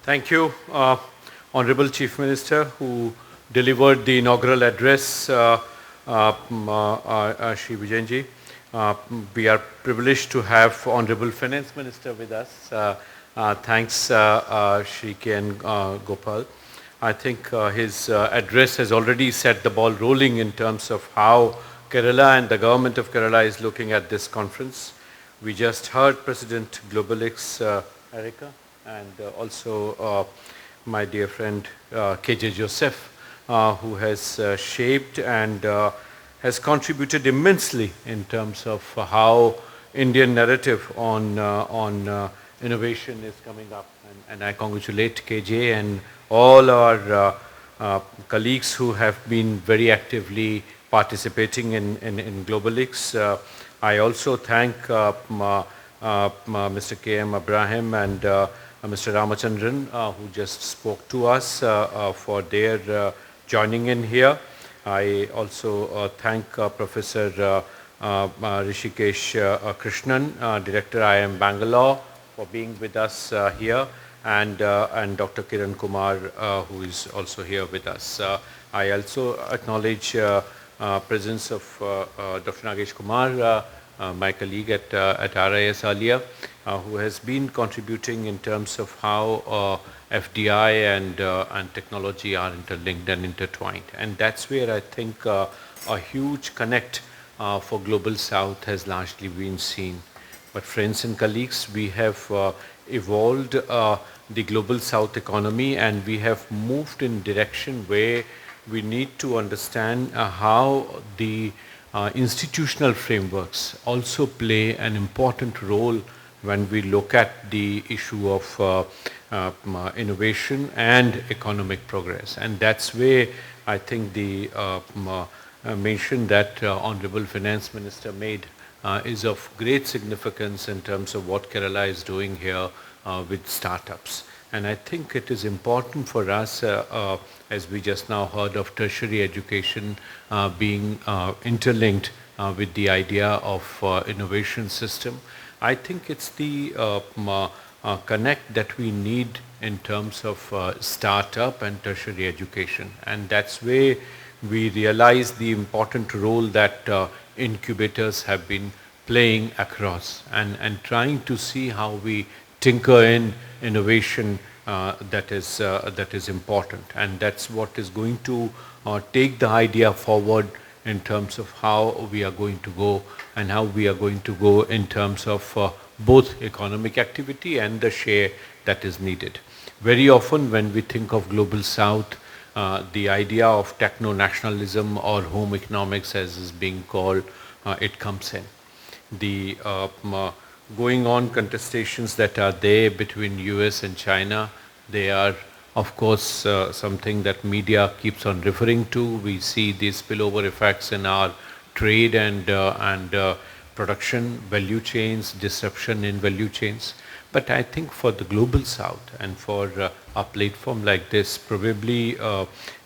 Thank you, Honorable Chief Minister, who delivered the inaugural address, Shri Vijayanji. We are privileged to have Honorable Finance Minister with us. Thanks, Shri K.N. Gopal. I think his address has already set the ball rolling in terms of how Kerala and the government of Kerala is looking at this conference. We just heard President Globelics, Erica, and also my dear friend KJ Joseph, who has shaped and has contributed immensely in terms of how Indian narrative on innovation is coming up. And I congratulate KJ and all our colleagues who have been very actively participating in Globelics. I also thank Mr. K.M. Abraham and Mr. Ramachandran, who just spoke to us for their joining in here. I also thank Professor Rishikesh Krishnan, Director IIM Bangalore, for being with us here, and Dr. Kiran Kumar, who is also here with us. I also acknowledge presence of Dr. Nagesh Kumar, my colleague at RIS earlier, who has been contributing in terms of how FDI and technology are interlinked and intertwined. And that's where I think a huge connect for Global South has largely been seen. But friends and colleagues, we have evolved the Global South economy, and we have moved in direction where we need to understand how the institutional frameworks also play an important role when we look at the issue of innovation and economic progress. And that's where I think the mention that Honorable Finance Minister made is of great significance in terms of what Kerala is doing here with startups. And I think it is important for us, as we just now heard of tertiary education being interlinked with the idea of innovation system. I think it's the connect that we need in terms of startup and tertiary education. And that's where we realize the important role that incubators have been playing across, and trying to see how we tinker in innovation that is important, and that's what is going to take the idea forward in terms of how we are going to go, and how we are going to go in terms of both economic activity and the share that is needed. Very often when we think of Global South, the idea of techno-nationalism or home economics, as is being called, it comes in. The going on contestations that are there between US and China, they are of course something that media keeps on referring to. We see these spillover effects in our trade and production value chains, disruption in value chains. But I think for the Global South and for a platform like this, probably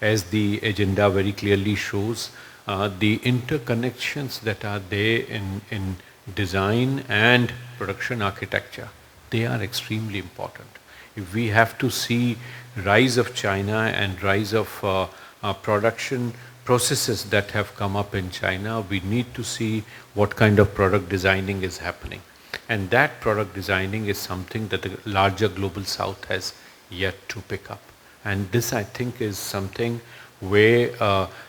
as the agenda very clearly shows, the interconnections that are there in design and production architecture, they are extremely important. If we have to see rise of China and rise of production processes that have come up in China, we need to see what kind of product designing is happening. And that product designing is something that the larger Global South has yet to pick up. And this, I think, is something where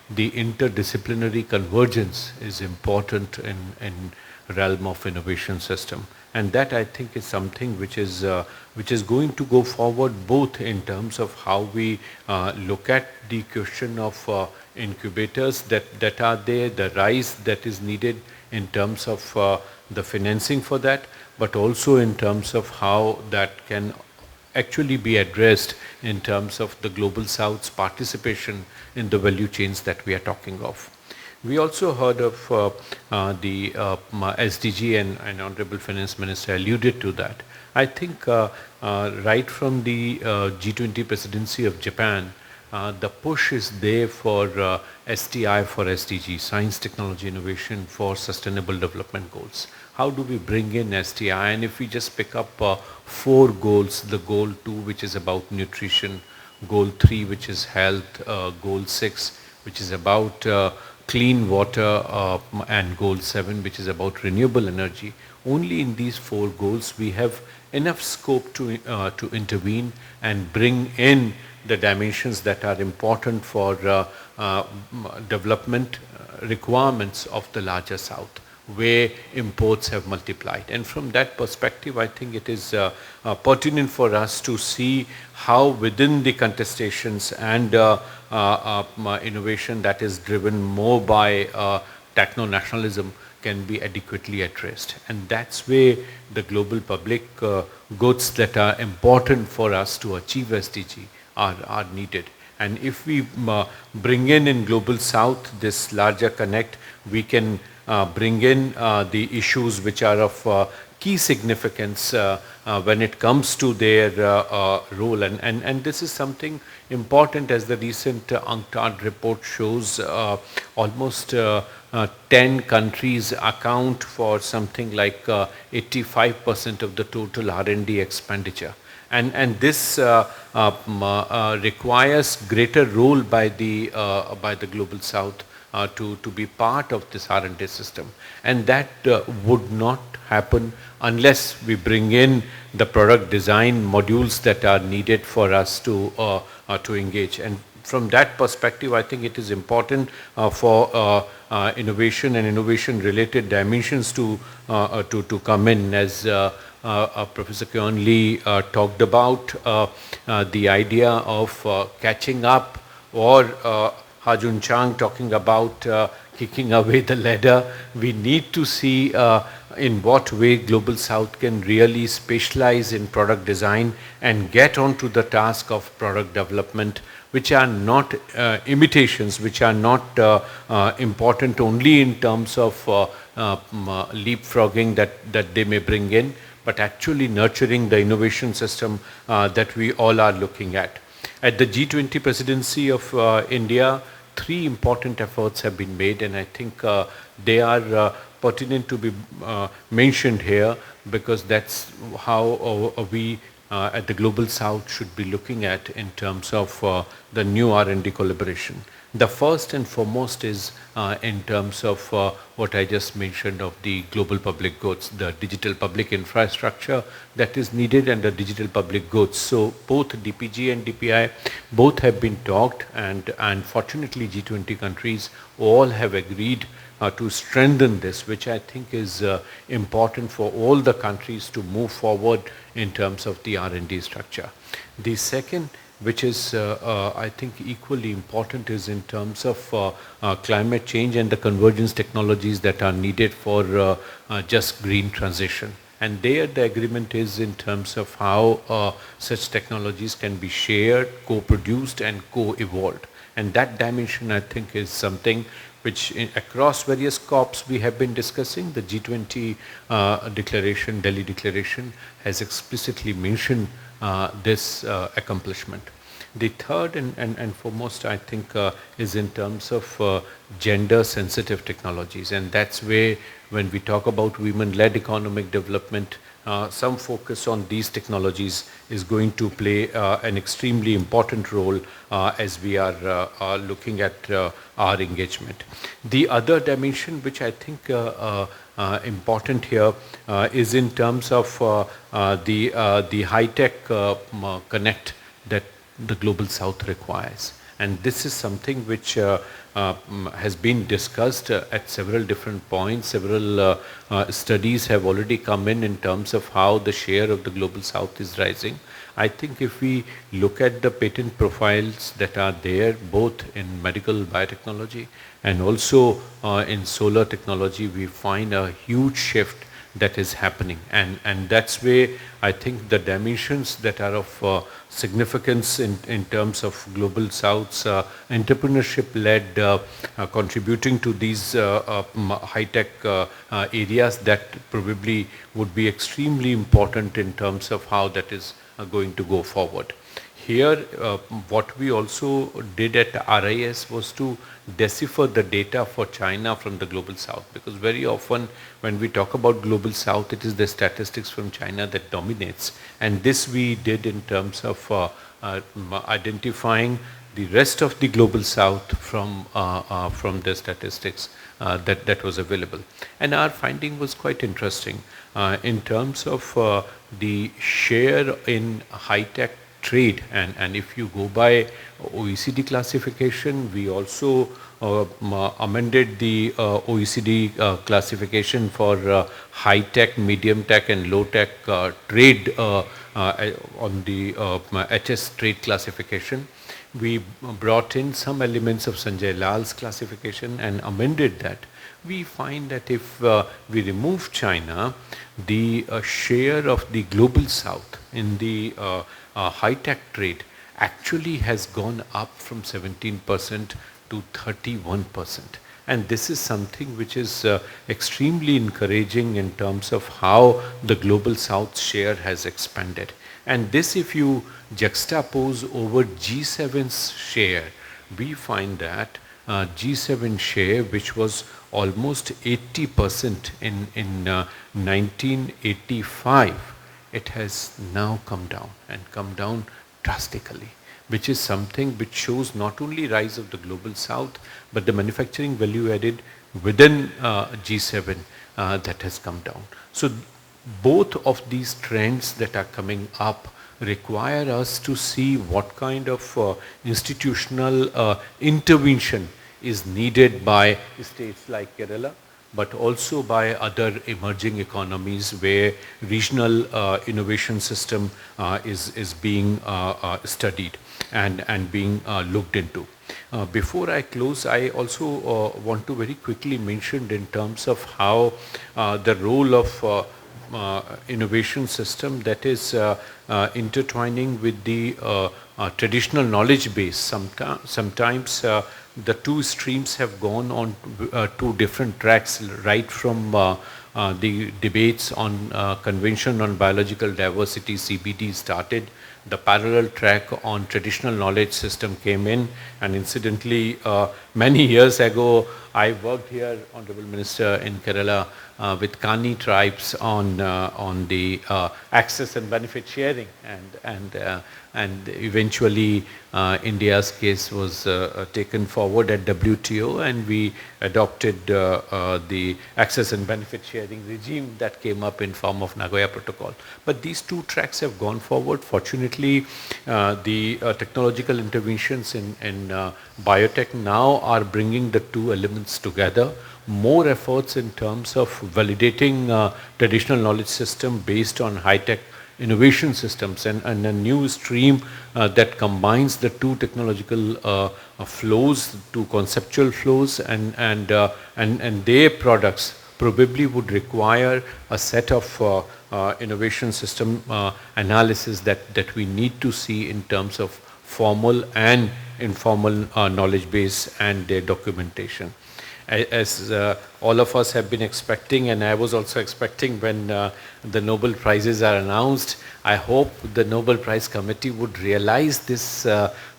the interdisciplinary convergence is important in realm of innovation system. And that, I think, is something which is going to go forward, both in terms of how we look at the question of incubators that are there, the rise that is needed in terms of the financing for that, but also in terms of how that can actually be addressed in terms of the Global South's participation in the value chains that we are talking of. We also heard of the SDG, and Honorable Finance Minister alluded to that. I think right from the G20 presidency of Japan, the push is there for STI for SDG, Science, Technology, Innovation for Sustainable Development Goals. how do we bring in STI? And if we just pick up 4 goals, the goal 2, which is about nutrition, goal 3, which is health, goal 6, which is about clean water, and goal 7, which is about renewable energy. Only in these 4 goals we have enough scope to intervene and bring in the dimensions that are important for development requirements of the larger South, where imports have multiplied. And from that perspective, I think it is pertinent for us to see how within the contestations and innovation that is driven more by techno-nationalism can be adequately addressed. And that's where the global public goods that are important for us to achieve SDG are needed. And if we bring in Global South this larger connect, we can bring in the issues which are of key significance when it comes to their role. And this is something important, as the recent UNCTAD report shows. Almost 10 countries account for something like 85% of the total R&D expenditure. And this requires greater role by the Global South to be part of this R&D system. And that would not happen unless we bring in the product design modules that are needed for us to engage. And from that perspective, I think it is important for innovation and innovation-related dimensions to come in, as Professor Kyon Lee talked about the idea of catching up, or Hajun Chang talking about kicking away the ladder. We need to see in what way Global South can really specialize in product design and get onto the task of product development, which are not imitations, which are not important only in terms of leapfrogging that they may bring in, but actually nurturing the innovation system that we all are looking at. At the G20 presidency of India, 3 important efforts have been made, and I think they are pertinent to be mentioned here, because that's how we at the Global South should be looking at in terms of the new R&D collaboration. The first and foremost is in terms of what I just mentioned of the global public goods, the digital public infrastructure that is needed, and the digital public goods. So both DPG and DPI, both have been talked, and fortunately G20 countries all have agreed to strengthen this, which I think is important for all the countries to move forward in terms of the R&D structure. The second, which is I think equally important, is in terms of climate change and the convergence technologies that are needed for just green transition. And there the agreement is in terms of how such technologies can be shared, co-produced and co-evolved. And that dimension, I think, is something which across various COPs we have been discussing. The G20 declaration, Delhi Declaration, has explicitly mentioned this accomplishment. The third and foremost, I think, is in terms of gender-sensitive technologies. And that's where, when we talk about women-led economic development, some focus on these technologies is going to play an extremely important role as we are looking at our engagement. The other dimension which I think important here is in terms of the high-tech connect that the Global South requires. And this is something which has been discussed at several different points. Several studies have already come in terms of how the share of the Global South is rising. I think if we look at the patent profiles that are there, both in medical biotechnology and also in solar technology, we find a huge shift that is happening. And that's where I think the dimensions that are of significance in terms of Global South's entrepreneurship-led contributing to these high-tech areas, that probably would be extremely important in terms of how that is going to go forward. here, what we also did at RIS was to decipher the data for China from the Global South, because very often when we talk about Global South, it is the statistics from China that dominates. And this we did in terms of identifying the rest of the Global South from the statistics that was available. And our finding was quite interesting in terms of the share in high-tech trade. And if you go by OECD classification, we also amended the OECD classification for high-tech, medium-tech and low-tech trade on the HS trade classification. We brought in some elements of Sanjay Lal's classification and amended that. We find that if we remove China, the share of the Global South in the high-tech trade actually has gone up from 17% to 31%. And this is something which is extremely encouraging in terms of how the Global South share has expanded. And this, if you juxtapose over G7's share, we find that G7 share, which was almost 80% in 1985, it has now come down and come down drastically, which is something which shows not only rise of the Global South, but the manufacturing value added within G7 that has come down. So both of these trends that are coming up require us to see what kind of institutional intervention is needed by states like Kerala, but also by other emerging economies where regional innovation system is being studied and being looked into. Before I close, I also want to very quickly mention in terms of how the role of innovation system that is intertwining with the traditional knowledge base. Sometimes the two streams have gone on two different tracks, right from the debates on Convention on Biological Diversity, CBD, started. The parallel track on traditional knowledge system came in, and incidentally, many years ago, I worked here, Honorable Minister, in Kerala with Kani tribes on the access and benefit sharing, and eventually India's case was taken forward at WTO, and we adopted the access and benefit sharing regime that came up in form of Nagoya Protocol. But these two tracks have gone forward. Fortunately, the technological interventions in biotech now are bringing the two elements together. More efforts in terms of validating traditional knowledge system based on high-tech innovation systems, and a new stream that combines the two technological flows, two conceptual flows, and their products probably would require a set of innovation system analysis that we need to see in terms of formal and informal knowledge base and their documentation. As all of us have been expecting, and I was also expecting when the Nobel Prizes are announced, I hope the Nobel Prize Committee would realize this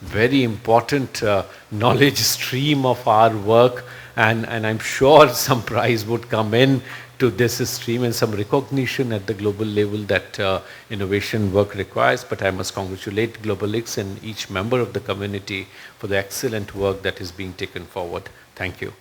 very important knowledge stream of our work, and I'm sure some prize would come in to this stream and some recognition at the global level that innovation work requires. But I must congratulate Globelics and each member of the community for the excellent work that is being taken forward. Thank you.